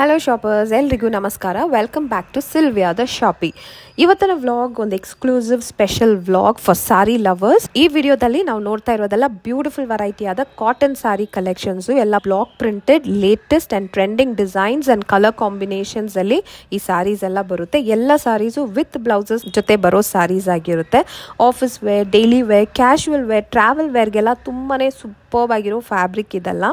Hello shoppers, ಎಲ್ರಿಗೂ ನಮಸ್ಕಾರ. Welcome back to ಸಿಲ್ವಿಯಾದ ಶಾಪಿ. ಇವತ್ತಿನ ವ್ಲಾಗ್ ಒಂದು exclusive special vlog for sari lovers. ಈ ವಿಡಿಯೋದಲ್ಲಿ ನಾವು ನೋಡ್ತಾ ಇರೋದೆಲ್ಲ ಬ್ಯೂಟಿಫುಲ್ ವೆರೈಟಿ ಆದ ಕಾಟನ್ ಸಾರಿ ಕಲೆಕ್ಷನ್ಸ್, ಎಲ್ಲ block printed latest and trending designs and colour combinations ಅಲ್ಲಿ ಈ ಸಾರೀಸ್ ಎಲ್ಲ ಬರುತ್ತೆ. ಎಲ್ಲ ಸಾರೀಸು ವಿತ್ ಬ್ಲೌಸಸ್ ಜೊತೆ ಬರೋ ಸಾರೀಸ್ ಆಗಿರುತ್ತೆ. Office wear, daily wear, casual wear, travel ವೇರ್ಗೆಲ್ಲ ತುಂಬಾನೇ ಸೂಪರ್ಬ್ ಆಗಿರೋ ಫ್ಯಾಬ್ರಿಕ್ ಇದೆಲ್ಲ.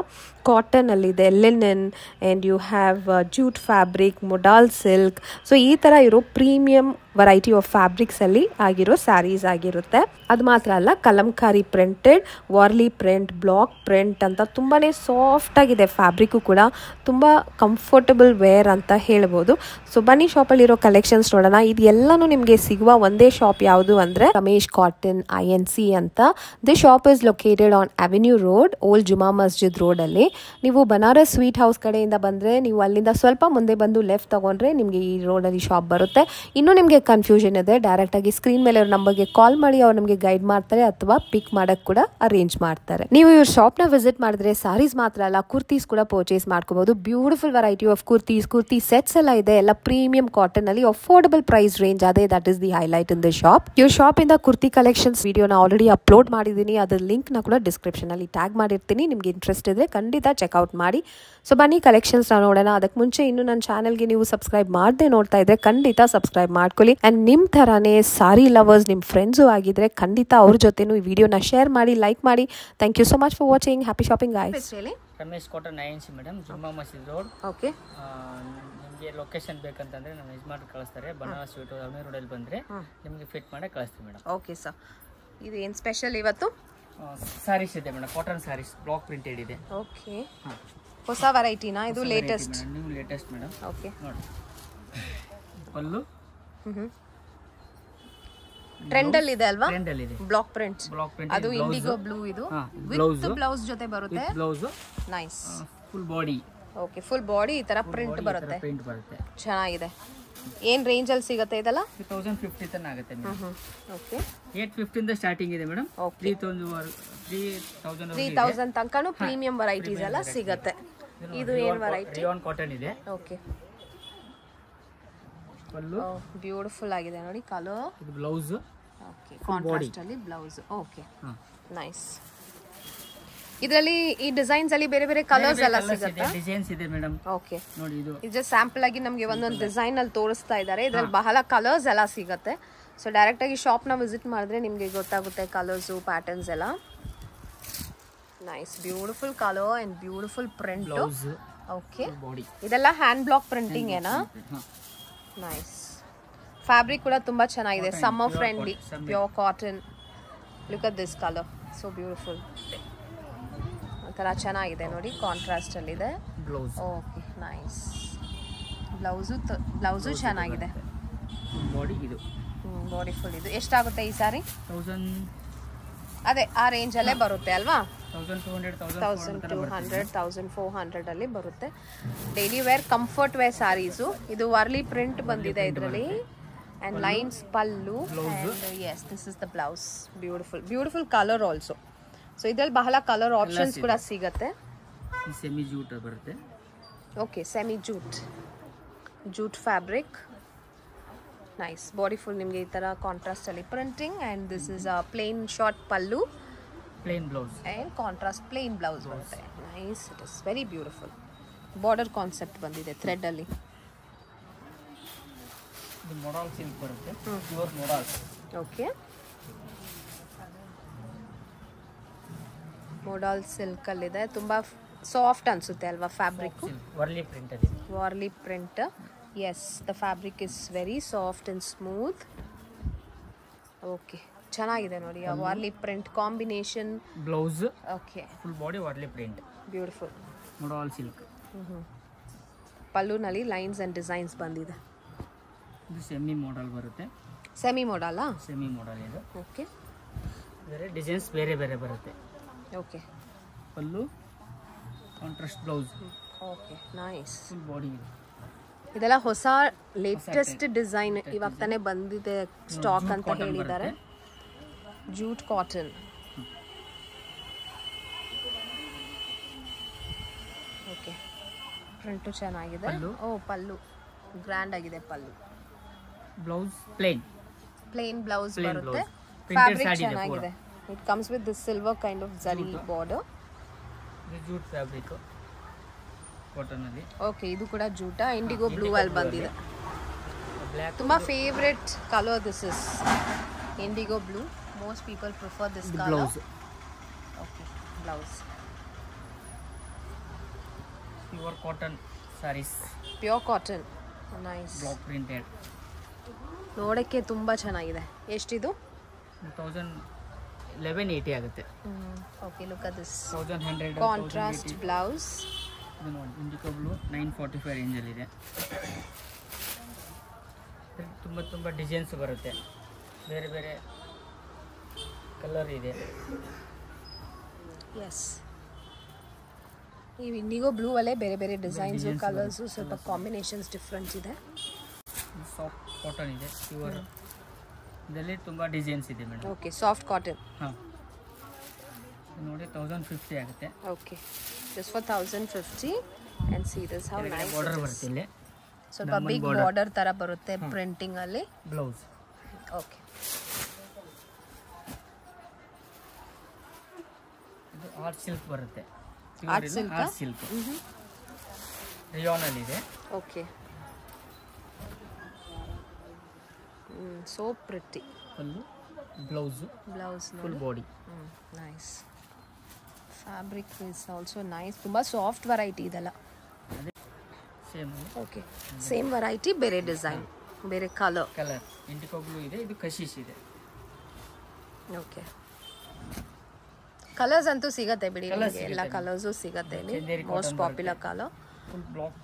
ಕಾಟನ್ ಅಲ್ಲಿದೆ, linen and you have jute fabric, modal silk. So ಈ ಥರ ಇರೋ ಪ್ರೀಮಿಯಂ ವೆರೈಟಿ ಆಫ್ ಫ್ಯಾಬ್ರಿಕ್ಸ್ ಅಲ್ಲಿ ಆಗಿರೋ ಸ್ಯಾರೀಸ್ ಆಗಿರುತ್ತೆ. ಅದು ಮಾತ್ರ ಅಲ್ಲ, Kalamkari printed, Warli print, block print ಅಂತ ತುಂಬಾನೇ ಸಾಫ್ಟ್ ಆಗಿದೆ ಫ್ಯಾಬ್ರಿಕ್ಕು ಕೂಡ. ತುಂಬ ಕಂಫರ್ಟಬಲ್ ವೇರ್ ಅಂತ ಹೇಳ್ಬೋದು. ಸೊ ಬನ್ನಿ ಶಾಪಲ್ಲಿ ಇರೋ ಕಲೆಕ್ಷನ್ಸ್ ನೋಡೋಣ. ಇದು ಎಲ್ಲಾನು ನಿಮಗೆ ಸಿಗುವ ಒಂದೇ ಶಾಪ್ ಯಾವುದು ಅಂದರೆ ರಮೇಶ್ ಕಾಟನ್ INC ಅಂತ. This shop is located on avenue road, old Juma Masjid road ಅಲ್ಲಿ. ನೀವು ಬನಾರಸ್ ಸ್ವೀಟ್ ಹೌಸ್ ಕಡೆಯಿಂದ ಬಂದರೆ ನೀವು ಅಲ್ಲಿಂದ ಸ್ವಲ್ಪ ಮುಂದೆ ಬಂದು ಲೆಫ್ಟ್ ತಗೊಂಡ್ರೆ ನಿಮಗೆ ಈ ರೋಡಲ್ಲಿ ಶಾಪ್ ಬರುತ್ತೆ. ಇನ್ನೂ ನಿಮಗೆ ಕನ್ಫ್ಯೂಷನ್ ಇದೆ, ಡೈರೆಕ್ಟಾಗಿ ಸ್ಕ್ರೀನ್ ಮೇಲೆ ಅವ್ರ ನಂಬರ್ಗೆ ಕಾಲ್ ಮಾಡಿ ಅವ್ರು ನಮಗೆ ಗೈಡ್ ಮಾಡ್ತಾರೆ ಅಥವಾ ಪಿಕ್ ಮಾಡೋಕ್ಕೆ ಕೂಡ ಅರೇಂಜ್ ಮಾಡ್ತಾರೆ. ನೀವು ಇವ್ರ ಶಾಪ್ನ ವಿಸಿಟ್ ಮಾಡಿದ್ರೆ ಸಾರೀಸ್ ಮಾತ್ರ ಅಲ್ಲ, ಕುರ್ತೀಸ್ ಕೂಡ ಪರ್ಚೇಸ್ ಮಾಡ್ಕೋಬಹುದು. Beautiful variety of kurti sets ಎಲ್ಲ ಇದೆ. ಎಲ್ಲ ಪ್ರೀಮಿಯಂ ಕಾಟನ್ ಅಲ್ಲಿ ಅಫೋರ್ಡಬಲ್ ಪ್ರೈಸ್ ರೇಂಜ್ ಅದೇ, that is the highlight in the shop. ಇವ್ರ ಶಾಪ್ ಇಂದ ಕುರ್ತಿ ಕಲೆಕ್ಷನ್ಸ್ ವಿಡಿಯೋನ ಆಲ್ರೆಡಿ ಅಪ್ಲೋಡ್ ಮಾಡಿದ್ದೀನಿ. ಅದ್ರ ಲಿಂಕ್ ನ ಕೂಡ ಡಿಸ್ಕ್ರಿಪ್ಷನ್ ಅಲ್ಲಿ ಟ್ಯಾಗ್ ಮಾಡಿರ್ತೀನಿ. ನಿಮ್ಗೆ ಇಂಟ್ರೆಸ್ಟ್ ಇದ್ರೆ ಖಂಡಿತ ಚೆಕ್ಔಟ್ ಮಾಡಿ. ಸೊ ಬನ್ನಿ ಕಲೆಕ್ಷನ್ಸ್ ನೋಡೋಣ. ಅದಕ್ಕೆ ಮುಂಚೆ ಇನ್ನು ನನ್ನ ಚಾನಲ್ಗೆ ನೀವು ಸಬ್ಸ್ಕ್ರೈಬ್ ಮಾಡದೆ ನೋಡ್ತಾ ಇದ್ರೆ ಖಂಡಿತ ಸಬ್ಸ್ಕ್ರೈಬ್ ಮಾಡ್ಕೊಳ್ಳಿ. ಅಂಡ್ ನಿಮ್ ತರಾನೇ ಸಾರಿ ಲವರ್ಸ್ ನಿಮ್ಮ ಫ್ರೆಂಡ್ಸು ಆಗಿದ್ರೆ ಖಂಡಿತ ಅವ್ರ ಜೊತೆನೂ ಈ ವಿಡಿಯೋನ ಶೇರ್ ಮಾಡಿ, ಲೈಕ್ ಮಾಡಿ. Thank you so much for watching. Happy shopping guys. Ramesh cotton INC madam, Jumma Masjid road. Okay, ನಿಮಗೆ ಲೊಕೇಶನ್ ಬೇಕಂತಂದ್ರೆ ನಮ್ಮ ಯಜಮಾನ್ ಕಳಿಸ್ತಾರೆ. ಬನಾರಸ್ ಸ್ವೀಟ್ ಅವೆನ್ಯೂ ರೋಡಲ್ಲಿ ಬಂದರೆ ನಿಮಗೆ ಫಿಟ್ ಮಾಡಿ ಕಳಿಸ್ತೀವಿ ಮೇಡಮ್. ಓಕೆ ಸರ್, ಇದು ಏನು ಸ್ಪೆಷಲ್ ಇವತ್ತು? ಸಾರೀಸ್ ಇದೆ madam, cotton saris block printed ಇದೆ. ಓಕೆ, ಹೊಸ ವೆರೈಟಿನಾ ಇದು? Latest, new latest madam. Okay, ನೋಡಿ ಪಲ್ಲು ಟ್ರೆಂಡ್ ಅಲ್ಲಿ ಇದೆ ಅಲ್ವಾ? ಟ್ರೆಂಡ್ ಅಲ್ಲಿ ಇದೆ, ಬ್ಲಾಕ್ ಪ್ರಿಂಟ್. ಅದು ಇಂಡಿಗೋ ಬ್ಲೂ, ಇದು ವಿತ್ ಬ್ಲೌಸ್ ಜೊತೆ ಬರುತ್ತೆ. Blouse nice. Full body. Okay, full body ಈ ತರ ಪ್ರಿಂಟ್ ಬರುತ್ತೆ. ಪ್ರಿಂಟ್ ಬರುತ್ತೆ, ಚೆನ್ನಾಗಿದೆ. ಏನ್ ರೇಂಜ್ ಅಲ್ಲಿ ಸಿಗುತ್ತೆ ಇದೆಲ್ಲ? 2050 ತನ ಆಗುತ್ತೆ ಮೇಡಮ್. ಓಕೆ, 850 ಇಂದ ಸ್ಟಾರ್ಟಿಂಗ್ ಇದೆ ಮೇಡಮ್. 3000 ತನಕನೂ ಪ್ರೀಮಿಯಂ ವೆರೈಟೀಸ್ ಎಲ್ಲ ಸಿಗುತ್ತೆ. ಇದು ಏನ್ ವೆರೈಟಿ? ರಿಯಾನ್ ಕಾಟನ್ ಇದೆ. ಓಕೆ, ಪಲ್ಲು ಬ್ಯೂಟಿಫುಲ್ ಆಗಿದೆ ನೋಡಿ ಕಲರ್. ಇದು ಬ್ಲೌಸ್. ಓಕೆ, ಕಾಂಟ್ರಾಸ್ಟ್ ಅಲ್ಲಿ ಬ್ಲೌಸ್. Okay, nice. ಇದರಲ್ಲಿ ಈ ಡಿಸೈನ್ಸ್ ಅಲ್ಲಿ ಬೇರೆ ಬೇರೆ ಕಲರ್ಸ್ ಎಲ್ಲ ಸಿಗುತ್ತೆ, ಡಿಸೈನ್ಸ್ ಇದೆ ಮೇಡಮ್. ಓಕೆ, ನೋಡಿ ಇದು ಜಸ್ಟ್ ಸ್ಯಾಂಪಲ್ ಆಗಿ ನಮಗೆ ಒಂದೊಂದು ಡಿಸೈನ್ ಅಲ್ಲಿ ತೋರಿಸ್ತಾ ಇದ್ದಾರೆ. ಇದರಲ್ಲಿ ಬಹಳ ಕಲರ್ಸ್ ಎಲ್ಲ ಸಿಗುತ್ತೆ. ಸೊ ಡೈರೆಕ್ಟ್ ಆಗಿ ಶಾಪ್ ನ ವಿಸಿಟ್ ಮಾಡಿದ್ರೆ ನಿಮಗೆ ಗೊತ್ತಾಗುತ್ತೆ ಕಲರ್ಸ್, ಪ್ಯಾಟರ್ನ್ಸ್ ಎಲ್ಲ. Nice, beautiful colour and beautiful print. Blouse. Okay, body ಇದೆಲ್ಲ ಹ್ಯಾಂಡ್ ಬ್ಲಾಕ್ ಪ್ರಿಂಟಿಂಗ್ ಏನಾ? ನೈಸ್. ಫ್ಯಾಬ್ರಿಕ್ ಕೂಡ ತುಂಬಾ ಚೆನ್ನಾಗಿದೆ, summer friendly, pure cotton. Look at this colour, so beautiful. ಒಂಥರ ಚೆನ್ನಾಗಿದೆ ನೋಡಿ, ಕಾಂಟ್ರಾಸ್ಟ್ ಅಲ್ಲಿ ಇದೆ ಬ್ಲೌಸ್. Okay, nice. ಬ್ಲೌಸು ಚೆನ್ನಾಗಿದೆ. ಬಾಡಿ ಇದು ಬಾಡಿ ಫುಲ್. ಇದು ಎಷ್ಟಾಗುತ್ತೆ ಈ ಸಾರಿ? 1000. ಅದೇ ಆ ರೇಂಜ್ ಅಲ್ಲೇ ಬರುತ್ತೆ ಅಲ್ವಾ? 1200 1400 ಅಲ್ಲಿ ಬರುತ್ತೆ. Daily wear, comfort wear saris. ಇದು ವರ್ಲಿ ಪ್ರಿಂಟ್ ಬಂದಿದೆ ಇದರಲ್ಲಿ. And lines pallu. Yes, this is the blouse. Beautiful colour also. So ಇದ್ರಲ್ಲಿ ಬಹಳ ಕಲರ್ ಆಪ್ಷನ್ಸ್ ಕೂಡ ಸಿಗುತ್ತೆ. ಸೆಮಿ ಜೂಟ್ ಬರುತ್ತೆ. Okay, semi jute fabric. Nice. Body full ನಿಮಗೆ ಈ ತರ ಕಾಂಟ್ರಾಸ್ಟ್ ಅಲ್ಲಿ printing. And this is a plain short pallu, plain blouse and contrast plain blouse ಬರುತ್ತೆ. Nice, it is very beautiful. Border concept ಬಂದಿದೆ thread ಅಲ್ಲಿ. ಇದು modal silk ಬರುತ್ತೆ, pure modal. Okay, modal silk ಅಲ್ಲಿದೆ. ತುಂಬಾ ಸಾಫ್ಟ್ ಅನ್ಸುತ್ತೆ ಅಲ್ವಾ ಫ್ಯಾಬ್ರಿಕ್? ವರ್ಲಿ ಪ್ರಿಂಟ್ ಇದೆ. Warli print. Yes, the fabric is very soft and smooth. Okay, ಚೆನ್ನಾಗಿದೆ ನೋಡಿ ಆ Warli print combination. Blouse. Okay, full body Warli print, beautiful. Modal silk. ಪಲ್ಲುನಲ್ಲಿ ಲೈನ್ಸ್ ಅಂಡ್ ಡಿಸೈನ್ಸ್ ಬಂದಿದೆ. ಇದು ಸೆಮಿ ಮಾಡೆಲ್ ಬರುತ್ತೆ. Semi model? ಸೆಮಿ ಮಾಡೆಲ್ ಇದು. Okay, ಬೇರೆ ಡಿಸೈನ್ಸ್ ಬೇರೆ ಬೇರೆ ಬರುತ್ತೆ. Okay, pallu, contrast blouse. Okay, nice. Full body. ಇದೆಲ್ಲ ಹೊಸ ಲೇಟೆಸ್ಟ್ ಡಿಸೈನ್, ಇವಾಗ ತಾನೇ ಬಂದಿದೆ ಸ್ಟಾಕ್ ಅಂತ ಹೇಳಿದ್ದಾರೆ. Jute cotton. ಓಕೆ, ಪ್ರಿಂಟು ಚೆನ್ನಾಗಿದೆ. ಪಲ್ಲು. ಓ ಪಲ್ಲು ಗ್ರ್ಯಾಂಡ್ ಆಗಿದೆ. ಪಲ್ಲು ಬ್ಲೌಸ್ ಪ್ಲೇನ್ ಬ್ಲೌಸ್ ಬರುತ್ತೆ. Printed ಫ್ಯಾಬ್ರಿಕ್ saree ಇದೆ ಚೆನ್ನಾಗಿದೆ. It comes with this silver kind of zari border. ಇದು ಜೂಟ್ ಫ್ಯಾಬ್ರಿಕ್ ಕಾಟನ್ ಅಲ್ಲಿ. ಓಕೆ, ಇದು ಕೂಡ ಜೂಟ ಇಂಡಿಗೋ ಬ್ಲೂ ಅಲ್ಲಿ ಬಂದಿದೆ. ಬ್ಲ್ಯಾಕ್ ತುಂಬಾ favourite colour this is indigo blue. Most people prefer this colour. Blouse. Okay, blouse pure cotton saris. Pure cotton. Nice. Block printed. ನೋಡಕ್ಕೆ ತುಂಬಾ ಚೆನ್ನಾಗಿದೆ. ಎಷ್ಟಿದು? 1180 ಆಗುತ್ತೆ. Okay, look at this 1100. Contrast blouse. ಇದು ನೋಡಿ ಇಂಡಿಗೋ ಬ್ಲೂ 945 ರೇಂಜಲ್ಲಿ ಇದೆ. ತುಂಬ ಡಿಸೈನ್ಸ್ ಬರುತ್ತೆ, ಬೇರೆ ಬೇರೆ ಕಲರ್ ಇದೆ. ಎಸ್, ಈ ಇಂಡಿಗೋ ಬ್ಲೂ ಅಲ್ಲೇ ಬೇರೆ ಬೇರೆ ಡಿಸೈನ್ಸು ಕಲರ್ಸು ಸ್ವಲ್ಪ ಕಾಂಬಿನೇಷನ್ಸ್ ಡಿಫ್ರೆಂಟ್ ಇದೆ. ಸಾಫ್ಟ್ ಕಾಟನ್ ಇದೆ, ಪ್ಯೂರ್. ಇದರಲ್ಲಿ ತುಂಬ ಡಿಸೈನ್ಸ್ ಇದೆ ಮೇಡಮ್. Okay, soft cotton. ಹಾಂ, ನೋಡಿ 1050 ಆಗುತ್ತೆ. Okay, just for 1050 and see this how nice. Border ಬರುತ್ತೆ ಇಲ್ಲಿ, ಸ್ವಲ್ಪ ಬಿಗ್ ಬಾರ್ಡರ್ ಥರ ಬರುತ್ತೆ ಪ್ರಿಂಟಿಂಗ್ ಅಲ್ಲಿ. ಬ್ಲೌಸ್. ಓಕೆ, ಇದು ಆರ್ಟ್ ಸಿಲ್ಕ್ ಬರುತ್ತೆ. ಆರ್ಟ್ ಸಿಲ್ಕ್ ರಿಯಾನ್ ಅಲ್ಲಿ ಇದೆ. Okay, so pretty. Full blouse full body. Nice. Fabric is also nice. ತುಂಬ ಸಾಫ್ಟ್ ವೆರೈಟಿ ಇದೆಲ್ಲ. ಅದೇ ಸೇಮ್. ಓಕೆ, ಸೇಮ್ ವೆರೈಟಿ, ಬೇರೆ ಡಿಸೈನ್, ಬೇರೆ ಕಲರ್. ಇಂಡಿಗೋ ಬ್ಲೂ ಇದೆ, ಇದು ಕಶೀಶ್ ಇದೆ. ಓಕೆ, ಕಲರ್ಸ್ ಅಂತೂ ಸಿಗತ್ತೆ ಬಿಡಿ, ಎಲ್ಲ ಕಲರ್ಸು ಸಿಗತ್ತೆ ಇಲ್ಲಿ. Most popular colour. Full block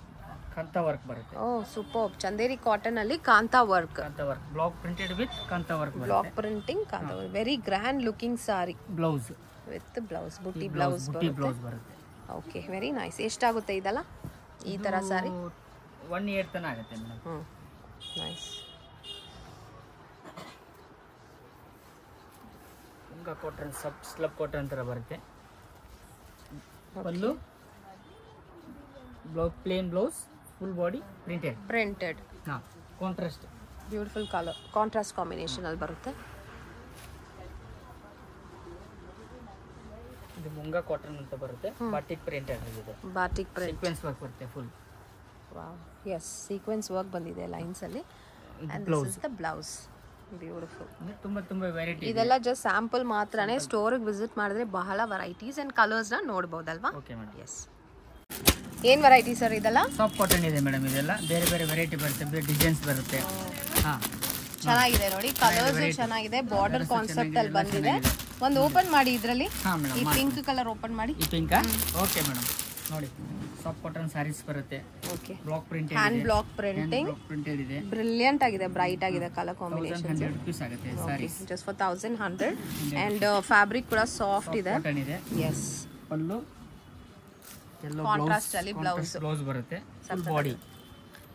kantha work ಬರುತ್ತೆ. Oh super. ಚಂದೇರಿ ಕಾಟನ್ ಅಲ್ಲಿ kantha work. Block printed with kantha work. Block printing kantha work. Very grand looking sari. Blouse with blouse, butti blouse ಬರುತ್ತೆ. Okay, very nice. ಎಷ್ಟಾಗುತ್ತೆ ಇದೆಲ್ಲ ಈ ತರ ಸಾರಿ? 1 year ತನಕ ಆಗುತ್ತೆ madam. Nice. Cotton slub cotton ತರ ಬರುತ್ತೆ. Pallu plain blouse, full body printed. ಹಾಂ, contrast. Beautiful colour, contrast combination ಅಲ್ಲಿ ಬರುತ್ತೆ. ಇದು ಮುಂಗಾ ಕಾಟನ್ ಅಂತ ಬರುತ್ತೆ. ಬಾಟಿಕ್ ಪ್ರಿಂಟೆಡ್ ಆಗಿದೆ. ಬಾಟಿಕ್ ಪ್ರಿಂಟ್ ಸೀಕ್ವೆನ್ಸ್ ವರ್ಕ್ ಬರುತ್ತೆ full. Wow, yes, sequence work ಬಂದಿದೆ ಲೈನ್ಸ್ ಅಲ್ಲಿ. And this is the blouse. Beautiful. ತುಂಬಾ ವೆರೈಟಿ. ಇದೆಲ್ಲ ಜಸ್ಟ್ ಸ್ಯಾಂಪಲ್ ಮಾತ್ರನೇ. ಸ್ಟೋರ್ಗೆ ವಿಸಿಟ್ ಮಾಡಿದ್ರೆ ಬಹಳ ವೆರೈಟೀಸ್ ಅಂಡ್ ಕಲರ್ಸ್ ನ ನೋಡಬಹುದಲ್ವಾ? Okay madam. ಎಸ್. ಏನ್ ವೆರೈಟಿ ಸರ್ ಇದೆಲ್ಲ? ಸಾಫ್ಟ್ ಕಾಟನ್ ಇದೆ ಮೇಡಮ್. ಇದೆಲ್ಲ ಬೇರೆ ಬೇರೆ ವೆರೈಟಿ ಬರುತ್ತೆ, ಬೇರೆ ಡಿಸೈನ್ಸ್ ಬರುತ್ತೆ. ಹಾಂ, ಚೆನ್ನಾಗಿದೆ ನೋಡಿ, ಕಲರ್ಸ್ ಚೆನ್ನಾಗಿದೆ. ಬಾರ್ಡರ್ ಕಾನ್ಸೆಪ್ಟ್ ಅಲ್ಲಿ ಬಂದಿದೆ. ಒಂದು ಓಪನ್ ಮಾಡಿ ಇದರಲ್ಲಿ. ಈ ಪಿಂಕ್ ಕಲರ್ ಓಪನ್ ಮಾಡಿ. ಈ ಪಿಂಕ್. ಓಕೆ ಮೇಡಮ್, ನೋಡಿ ಸಾಫ್ಟ್ ಕಾಟನ್ ಸ್ಯಾರೀಸ್ ಬರುತ್ತೆ. Okay, block printed, hand block printing printed ಇದೆ. ಬ್ರಿಲಿಯಂಟ್ ಆಗಿದೆ, ಬ್ರೈಟ್ ಆಗಿದೆ ಕಲರ್ ಕಾಂಬಿನೇಷನ್. 1100 rupees ಆಗುತ್ತೆ saris. Just for 1100 and fabric ಕೂಡ ಸಾಫ್ಟ್ ಇದೆ. ಕಾಟನ್ ಇದೆ. ಎಸ್. ಪಲ್ಲು ಕಾಂಟ್ರಾಸ್ಟ್ ಅಲ್ಲಿ ಬ್ಲೌಸ್ ಬರುತ್ತೆ. ಫುಲ್ ಬಾಡಿ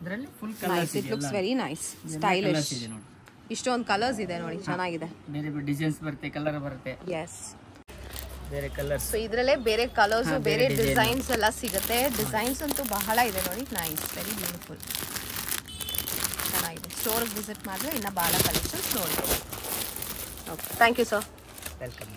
ಇದರಲ್ಲಿ ಫುಲ್ ಕಲರ್ಸ್ ಇದೆ. It looks very nice, stylish. ಇದೆ ನೋಡಿ, ಇಷ್ಟೊಂದು ಕಲರ್ಸ್ ಇದೆ ನೋಡಿ, ಚೆನ್ನಾಗಿದೆ. ಬೇರೆ ಬೇರೆ ಡಿಸೈನ್ಸ್ ಬರುತ್ತೆ, ಕಲರ್ ಬರುತ್ತೆ. ಎಸ್, ಬೇರೆ ಕಲರ್ಸ್. ಸೊ ಇದರಲ್ಲೇ ಬೇರೆ ಕಲರ್ಸ್, ಬೇರೆ ಡಿಸೈನ್ಸ್ ಎಲ್ಲ ಸಿಗುತ್ತೆ. ಡಿಸೈನ್ಸ್ ಅಂತೂ ಬಹಳ ಇದೆ ನೋಡಿ. ನೈಸ್, ವೆರಿ ಬ್ಯೂಟಿಫುಲ್, ಚೆನ್ನಾಗಿದೆ. ಸ್ಟೋರ್ಗೆ ವಿಸಿಟ್ ಮಾಡಿದ್ರೆ ಇನ್ನು ಬಹಳ ಕಲೆಕ್ಷನ್ಸ್ ನೋಡ್ಬೋದು. Okay, thank you sir. Welcome.